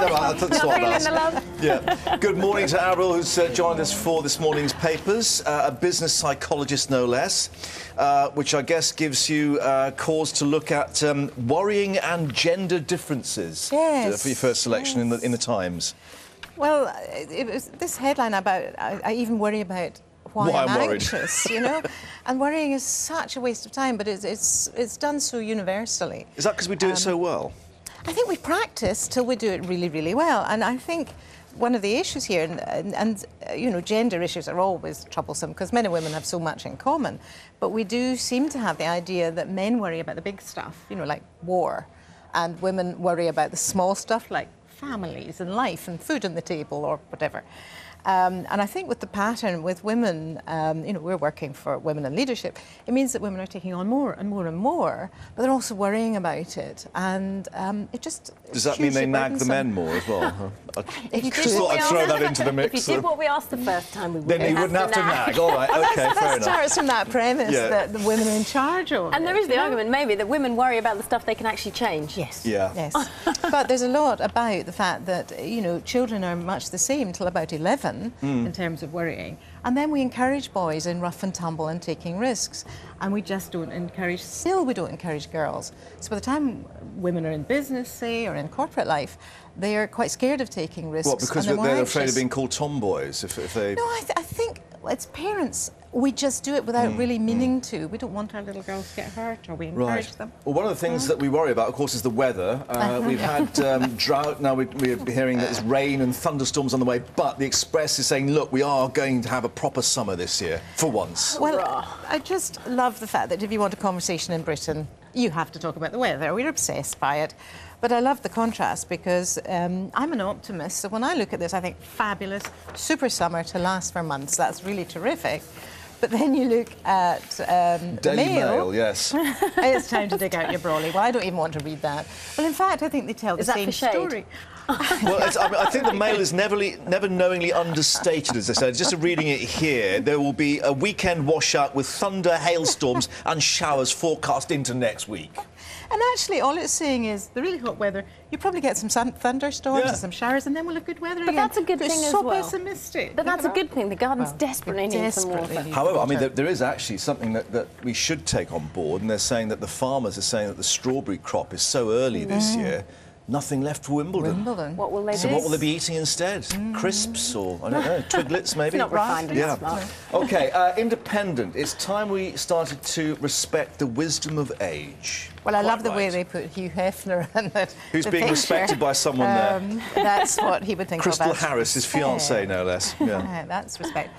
That's what I asked. Yeah. Good morning to Averil, who's joined us for this morning's papers. A business psychologist, no less, which I guess gives you cause to look at worrying and gender differences. Yes. For your first selection in the Times. Well, it was this headline about I even worry about why I'm anxious, you know, and worrying is such a waste of time, but it's done so universally. Is that because we do it so well? I think we practice till we do it really, really well, and I think one of the issues here, and you know, gender issues are always troublesome because men and women have so much in common, but we do seem to have the idea that men worry about the big stuff, you know, like war, and women worry about the small stuff like families and life and food on the table or whatever. And I think with the pattern with women, you know, we're working for women in leadership, it means that women are taking on more and more and more, but they're also worrying about it. And it just... Does that mean they nag the men more as well? I just thought I'd throw that into the mix. If you did what we asked the first time, we wouldn't then you wouldn't have to nag. All right, OK, fair enough. That starts from that premise that the women are in charge of. And there is the argument, maybe, that women worry about the stuff they can actually change. Yes. Yeah. Yes. But there's a lot about the fact that, you know, children are much the same till about 11 in terms of worrying. And then we encourage boys in rough and tumble and taking risks. And we just don't encourage, still we don't encourage girls. So by the time women are in business, say, or in corporate life, they are quite scared of taking risks. What, because they're afraid of being called tomboys if they... No, I think as parents, we just do it without really meaning to. We don't want our little girls to get hurt, or we encourage them. Well, one of the things that we worry about, of course, is the weather. We've had drought, now we're hearing that there's rain and thunderstorms on the way, but the Express is saying, look, we are going to have a proper summer this year, for once. Well, I just love the fact that if you want a conversation in Britain, you have to talk about the weather. We're obsessed by it. But I love the contrast because I'm an optimist, so when I look at this, I think fabulous, super summer to last for months. That's really terrific. But then you look at the Daily Mail. Yes. It's time to dig out your brolly. Well, I don't even want to read that. Well, in fact, I think they tell the same story. Well, I think the Mail is never knowingly understated, as they say. Just reading it here, there will be a weekend washout with thunder, hailstorms and showers forecast into next week. And actually, all it's saying is the really hot weather, you probably get some thunderstorms and some showers, and then we'll have good weather again. But that's a good thing as well. It's so pessimistic. But that's a good thing. The gardens desperately need some water. However, I mean, there is actually something that we should take on board, and they're saying that the farmers are saying that the strawberry crop is so early this year, nothing left for Wimbledon. What will they do? So what will they be eating instead? Crisps or, I don't know, twiglets maybe? It's not refined enough. Yeah. OK, Independent. It's time we started to respect the wisdom of age. Well, I love the way they put Hugh Hefner in the Who's being respected by someone there? That's what he would think Crystal of as Harris, his fiancée, no less. Yeah. That's respect.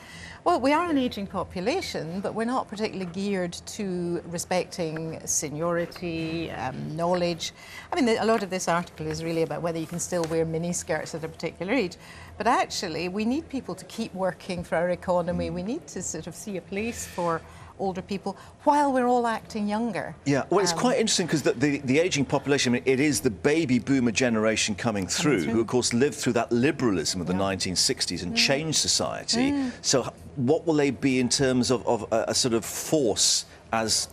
Well, we are an ageing population, but we're not particularly geared to respecting seniority, knowledge. I mean, a lot of this article is really about whether you can still wear miniskirts at a particular age. But actually, we need people to keep working for our economy. We need to sort of see a place for older people while we're all acting younger. Yeah, well, it's quite interesting because the ageing population, I mean, it is the baby boomer generation coming through, who, of course, lived through that liberalism of the 1960s and changed society. So what will they be in terms of a sort of force as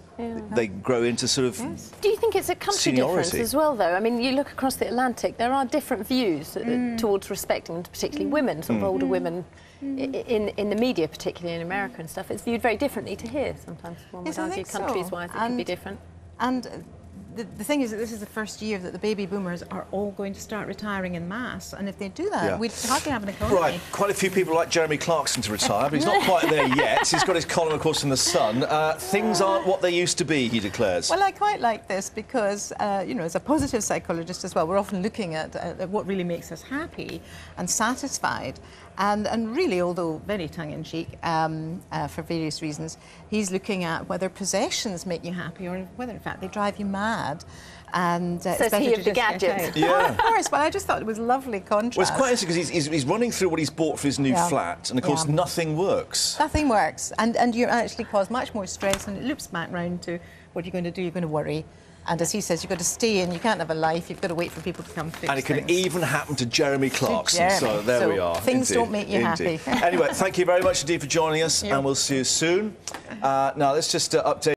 they grow into sort of Do you think it's a country seniority difference as well, though? I mean, you look across the Atlantic, there are different views towards respecting, particularly women, sort of older women. In the media, particularly in America and stuff, it's viewed very differently to here sometimes. One would argue countries-wise it can be different. And the thing is that this is the first year that the baby boomers are all going to start retiring en masse, and if they do that, we'd hardly have an economy. Right, quite a few people like Jeremy Clarkson to retire, but he's not quite there yet. He's got his column, of course, in The Sun. Things aren't what they used to be, he declares. Well, I quite like this because, you know, as a positive psychologist as well, we're often looking at what really makes us happy and satisfied. And really, although very tongue-in-cheek for various reasons, he's looking at whether possessions make you happy or whether, in fact, they drive you mad. And says he of the gadgets. Yeah. Of course, but I just thought it was lovely contrast. Well, it's quite interesting because he's running through what he's bought for his new flat, and of course nothing works. Nothing works, and you actually cause much more stress, and it loops back round to what you're going to do. You're going to worry. And as he says, you've got to stay in, you can't have a life, you've got to wait for people to come fix And it can things. even happen to Jeremy Clarkson, so there we are. Things don't make you happy. Anyway, thank you very much indeed for joining us, and we'll see you soon. Now, let's just update